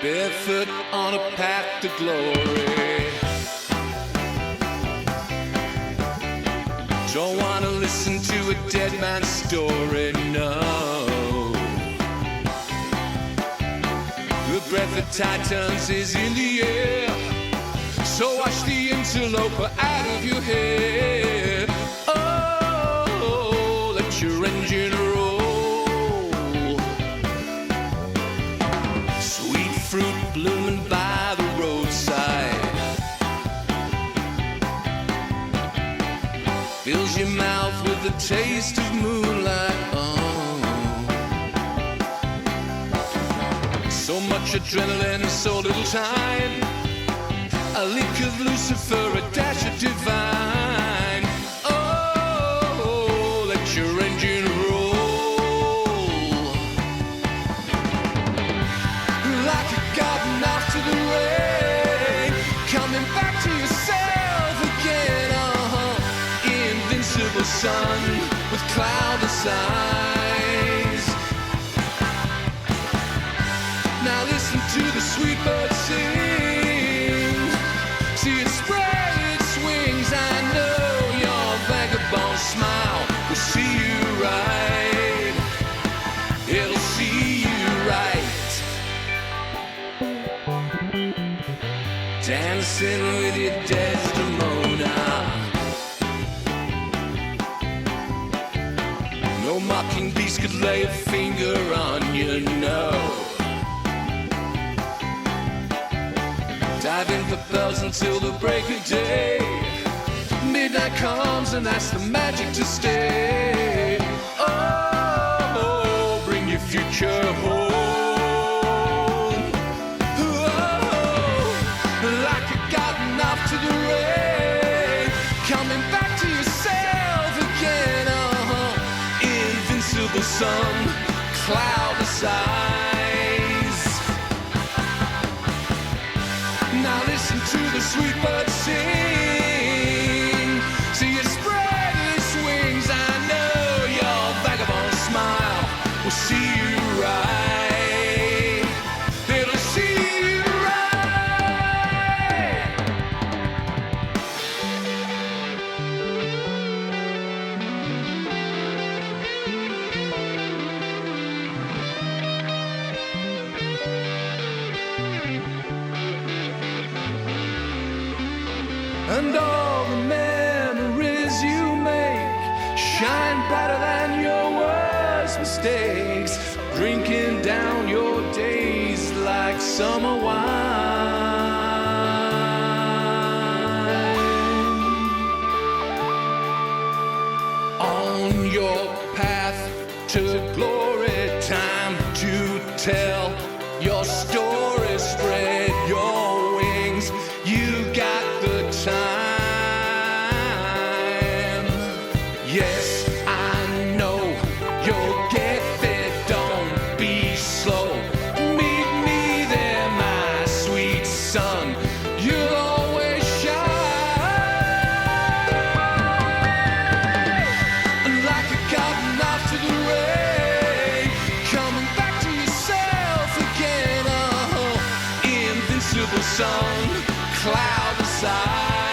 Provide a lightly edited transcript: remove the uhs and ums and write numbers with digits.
Barefoot on a path to glory. Don't wanna listen to a dead man's story, no. The breath of Titans is in the air, so wash the interloper out of your head. Oh, let your engine roll. Sweet fruit blooming by the roadside fills your mouth with the taste of moonlight. So much adrenaline and so little time. A leak of Lucifer, a dash of divine. Oh, let your engine roll. Like a garden after the rain, coming back to yourself again. Invincible sun with cloudless eyes. Now listen to the sweet bird sing. See it spread its wings. I know your vagabond smile will see you right. It'll see you right. Dancing with your Desdemona. No mocking beast could lay a finger on you, no. Diving for pearls until the break of day. Midnight comes and that's the magic to stay. Oh, bring your future home. Oh, like a garden after the rain, coming back to yourself again. Invincible sun, cloudless eyes. Now listen to the sweet bird sing. See it spread its wings. I know your vagabond smile will see you right. It'll see you right. And all the memories you make shine brighter than your worst mistakes, drinking down your days like summer wine. On your path to glory, time to tell your story, spread your wings. You got the time. Yes, I know you'll get there. Don't be slow. Meet me there, my sweet son. You'll always shine like a garden after the rain, coming back to yourself again. Invincible sun, cloudless eyes.